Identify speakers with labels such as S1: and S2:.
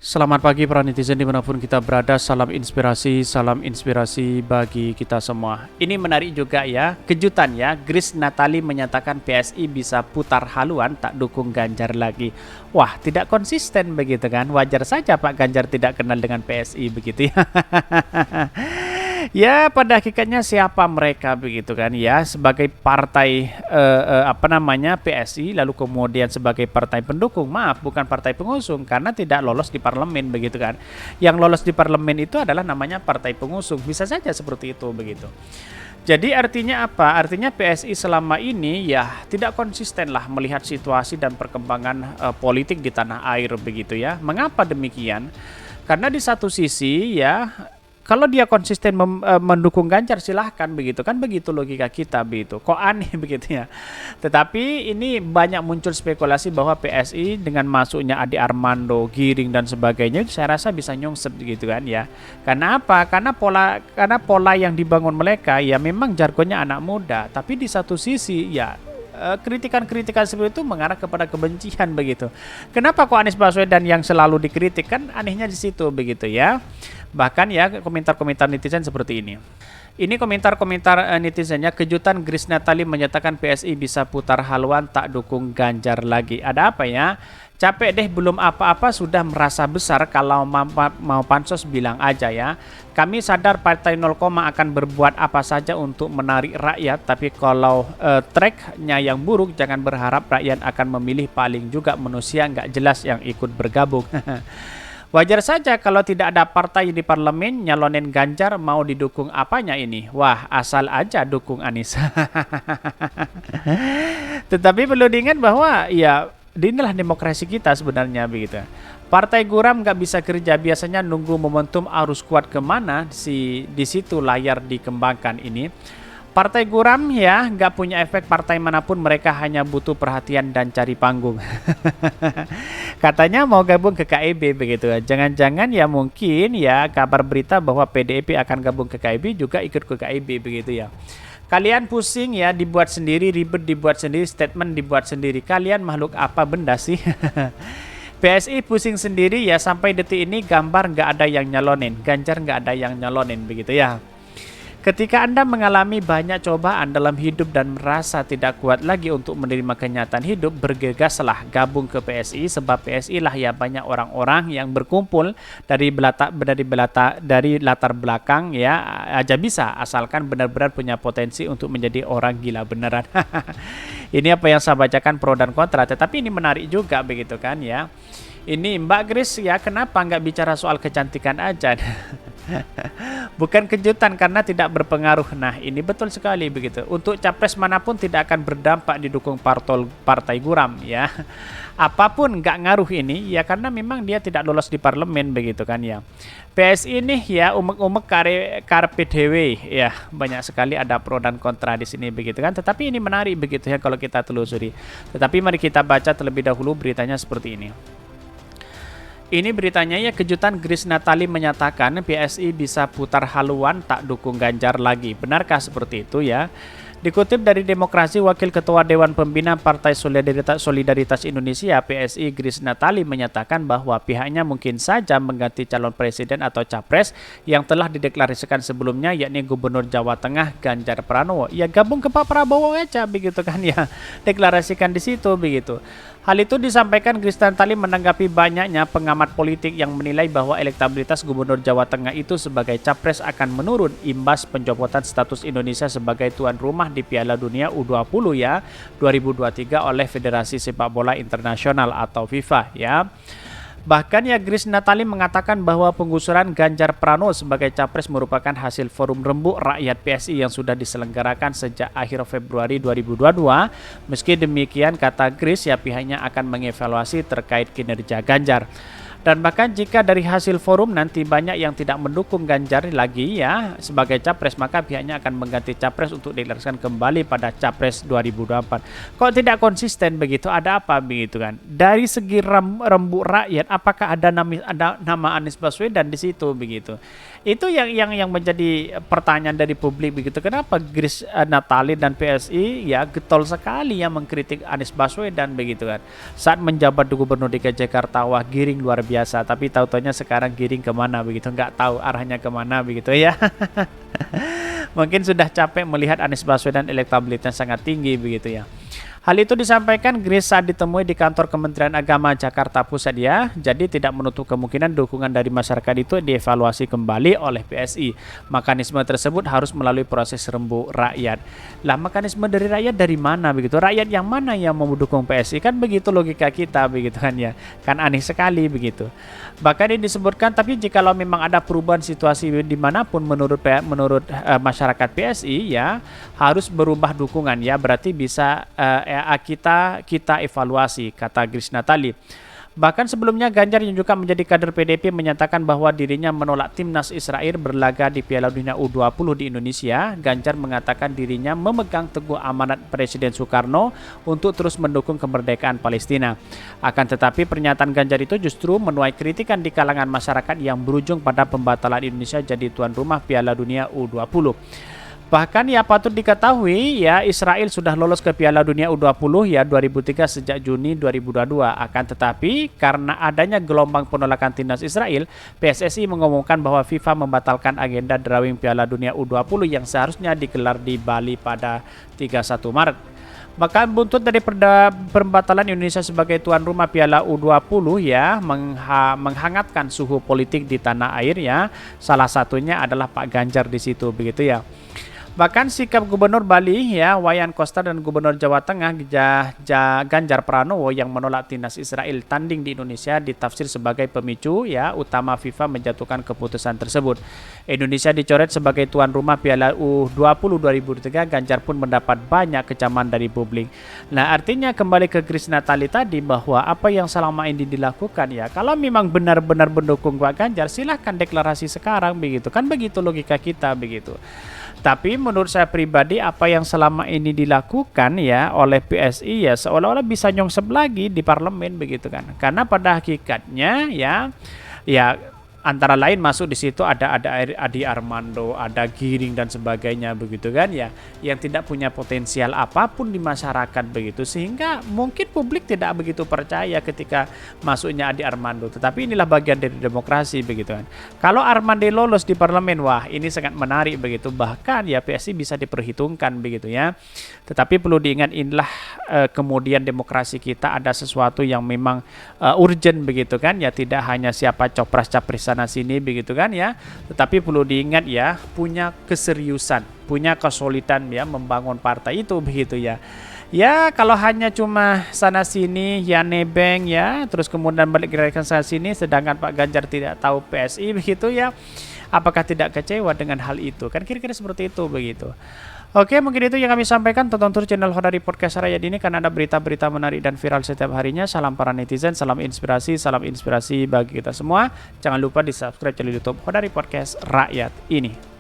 S1: Selamat pagi para netizen dimanapun kita berada, salam inspirasi bagi kita semua. Ini menarik juga ya, kejutan ya, Grace Natali menyatakan PSI bisa putar haluan tak dukung Ganjar lagi. Wah, tidak konsisten begitu kan, wajar saja Pak Ganjar tidak kenal dengan PSI begitu ya. Ya, pada hakikatnya siapa mereka begitu kan ya, sebagai partai PSI, lalu kemudian sebagai partai pendukung, maaf bukan partai pengusung karena tidak lolos di parlemen begitu kan. Yang lolos di parlemen itu adalah namanya partai pengusung, bisa saja seperti itu begitu. Jadi artinya apa? Artinya PSI selama ini ya tidak konsisten lah melihat situasi dan perkembangan politik di tanah air begitu ya. Mengapa demikian? Karena di satu sisi ya, kalau dia konsisten mendukung Ganjar silahkan begitu kan, begitu logika kita begitu. Kok aneh begitu ya. Tetapi ini banyak muncul spekulasi bahwa PSI dengan masuknya Ade Armando, Giring dan sebagainya, saya rasa bisa nyungsep gitu kan ya. Karena apa? Karena pola yang dibangun mereka ya memang jargonnya anak muda, tapi di satu sisi ya kritikan-kritikan seperti itu mengarah kepada kebencian begitu. Kenapa kok Anies Baswedan yang selalu dikritik, kan anehnya di situ begitu ya. Bahkan ya komentar-komentar netizen seperti ini. Ini komentar-komentar netizennya, kejutan Grace Natali menyatakan PSI bisa putar haluan tak dukung Ganjar lagi. Ada apa ya? Capek deh belum apa-apa sudah merasa besar, kalau mau pansos bilang aja ya. Kami sadar Partai 0, akan berbuat apa saja untuk menarik rakyat, tapi kalau tracknya yang buruk jangan berharap rakyat akan memilih, paling juga manusia nggak jelas yang ikut bergabung. Wajar saja kalau tidak ada partai di parlemen nyalonin Ganjar, mau didukung apanya ini? Wah, asal aja dukung Anies. Tetapi perlu diingat bahwa ya inilah demokrasi kita sebenarnya begitu. Partai guram nggak bisa kerja, biasanya nunggu momentum arus kuat kemana, di situ layar dikembangkan ini. Partai guram ya nggak punya efek partai manapun, mereka hanya butuh perhatian dan cari panggung. Katanya mau gabung ke KIB begitu. Jangan-jangan ya mungkin ya kabar berita bahwa PDIP akan gabung ke KIB juga ikut ke KIB begitu ya. Kalian pusing ya, dibuat sendiri, ribet dibuat sendiri, statement dibuat sendiri. Kalian makhluk apa benda sih? PSI pusing sendiri ya, sampai detik ini gambar nggak ada yang nyalonin, Ganjar nggak ada yang nyalonin begitu ya. Ketika Anda mengalami banyak cobaan dalam hidup dan merasa tidak kuat lagi untuk menerima kenyataan hidup, bergegaslah gabung ke PSI, sebab PSI lah ya banyak orang-orang yang berkumpul dari latar belakang ya aja bisa, asalkan benar-benar punya potensi untuk menjadi orang gila beneran. Ini apa yang saya bacakan pro dan kontra, tetapi ini menarik juga begitu kan ya. Ini Mbak Grace ya, kenapa nggak bicara soal kecantikan aja? Bukan kejutan karena tidak berpengaruh. Nah ini betul sekali begitu. Untuk capres manapun tidak akan berdampak didukung partai guram ya. Apapun nggak ngaruh ini ya, karena memang dia tidak lolos di parlemen begitu kan ya. PSI ini ya umek-umek karpe dewe ya, banyak sekali ada pro dan kontra di sini begitu kan. Tetapi ini menarik begitu ya kalau kita telusuri. Tetapi mari kita baca terlebih dahulu beritanya seperti ini. Ini beritanya ya, kejutan Grace Natali menyatakan PSI bisa putar haluan tak dukung Ganjar lagi. Benarkah seperti itu ya? Dikutip dari Demokrasi, Wakil Ketua Dewan Pembina Partai Solidaritas Indonesia PSI Grace Natali menyatakan bahwa pihaknya mungkin saja mengganti calon presiden atau capres yang telah dideklarasikan sebelumnya, yakni Gubernur Jawa Tengah Ganjar Pranowo. Ya gabung ke Pak Prabowo aja begitu kan ya, deklarasikan di situ begitu. Hal itu disampaikan Grace Natali menanggapi banyaknya pengamat politik yang menilai bahwa elektabilitas Gubernur Jawa Tengah itu sebagai capres akan menurun imbas pencopotan status Indonesia sebagai tuan rumah di Piala Dunia U20 ya 2023 oleh Federasi Sepak Bola Internasional atau FIFA ya. Bahkan ya Grace Natali mengatakan bahwa penggusuran Ganjar Pranowo sebagai capres merupakan hasil forum rembuk rakyat PSI yang sudah diselenggarakan sejak akhir Februari 2022. Meski demikian, kata Grace ya pihaknya akan mengevaluasi terkait kinerja Ganjar. Dan bahkan jika dari hasil forum nanti banyak yang tidak mendukung Ganjar lagi ya sebagai capres, maka pihaknya akan mengganti capres untuk dideklarasikan kembali pada capres 2024. Kok tidak konsisten begitu? Ada apa begitu kan? Dari segi rembuk rakyat, apakah ada nama Anies Baswedan di situ begitu? Itu yang menjadi pertanyaan dari publik begitu. Kenapa Grace Natali dan PSI ya getol sekali yang mengkritik Anies Baswedan begitu kan? Saat menjabat Gubernur DKI Jakarta, wah Giring luar biasa biasa, tapi tahu-taunya sekarang giring kemana begitu, nggak tahu arahnya kemana begitu ya. Mungkin sudah capek melihat Anies Baswedan elektabilitasnya sangat tinggi begitu ya. Hal itu disampaikan Grace saat ditemui di kantor Kementerian Agama Jakarta Pusat ya. Jadi tidak menutup kemungkinan dukungan dari masyarakat itu dievaluasi kembali oleh PSI. Mekanisme tersebut harus melalui proses rembuk rakyat. Lah mekanisme dari rakyat dari mana begitu? Rakyat yang mana yang mau mendukung PSI? Kan begitu logika kita begitu kan ya. Kan aneh sekali begitu. Bahkan ini disebutkan tapi jikalau memang ada perubahan situasi dimanapun menurut masyarakat PSI ya harus berubah dukungan ya. Berarti bisa kita evaluasi, kata Grace Natali. Bahkan sebelumnya Ganjar yang juga menjadi kader PDIP menyatakan bahwa dirinya menolak timnas Israel berlaga di Piala Dunia U20 di Indonesia. Ganjar mengatakan dirinya memegang teguh amanat Presiden Soekarno untuk terus mendukung kemerdekaan Palestina. Akan tetapi pernyataan Ganjar itu justru menuai kritikan di kalangan masyarakat yang berujung pada pembatalan Indonesia jadi tuan rumah Piala Dunia U20. Bahkan ya patut diketahui ya Israel sudah lolos ke Piala Dunia U20 ya 2003 sejak Juni 2022. Akan tetapi karena adanya gelombang penolakan timnas Israel, PSSI mengumumkan bahwa FIFA membatalkan agenda drawing Piala Dunia U20 yang seharusnya digelar di Bali pada 31 Maret. Bahkan buntut dari pembatalan Indonesia sebagai tuan rumah Piala U20 ya menghangatkan suhu politik di tanah air ya. Salah satunya adalah Pak Ganjar di situ begitu ya. Bahkan sikap Gubernur Bali ya Wayan Koster dan Gubernur Jawa Tengah Ganjar Pranowo yang menolak timnas Israel tanding di Indonesia ditafsir sebagai pemicu ya utama FIFA menjatuhkan keputusan tersebut. Indonesia dicoret sebagai tuan rumah Piala U20 2003. Ganjar pun mendapat banyak kecaman dari publik. Nah artinya kembali ke Grace Natali tadi bahwa apa yang selama ini dilakukan ya kalau memang benar-benar mendukung Pak Ganjar silahkan deklarasi sekarang begitu kan begitu logika kita begitu. Tapi menurut saya pribadi apa yang selama ini dilakukan ya oleh PSI ya seolah-olah bisa nyongsep lagi di parlemen begitu kan. Karena pada hakikatnya ya antara lain masuk di situ ada Adi Armando, ada Giring dan sebagainya begitu kan ya, yang tidak punya potensial apapun di masyarakat begitu sehingga mungkin publik tidak begitu percaya ketika masuknya Adi Armando. Tetapi inilah bagian dari demokrasi begitu kan. Kalau Armando lolos di parlemen, wah ini sangat menarik begitu. Bahkan ya PSI bisa diperhitungkan begitu ya. Tetapi perlu diingat inilah kemudian demokrasi kita ada sesuatu yang memang urgent begitu kan ya, tidak hanya siapa copras-capres sana sini begitu kan ya, tetapi perlu diingat ya punya keseriusan, punya kesulitan ya membangun partai itu begitu ya. Ya kalau hanya cuma sana sini ya nebeng ya terus kemudian balik gerakan sana sini sedangkan Pak Ganjar tidak tahu PSI begitu ya, apakah tidak kecewa dengan hal itu kan kira-kira seperti itu begitu. Oke, mungkin itu yang kami sampaikan. Tonton terus channel Hodari Podcast Rakyat ini karena ada berita-berita menarik dan viral setiap harinya. Salam para netizen, salam inspirasi bagi kita semua. Jangan lupa di subscribe channel YouTube Hodari Podcast Rakyat ini.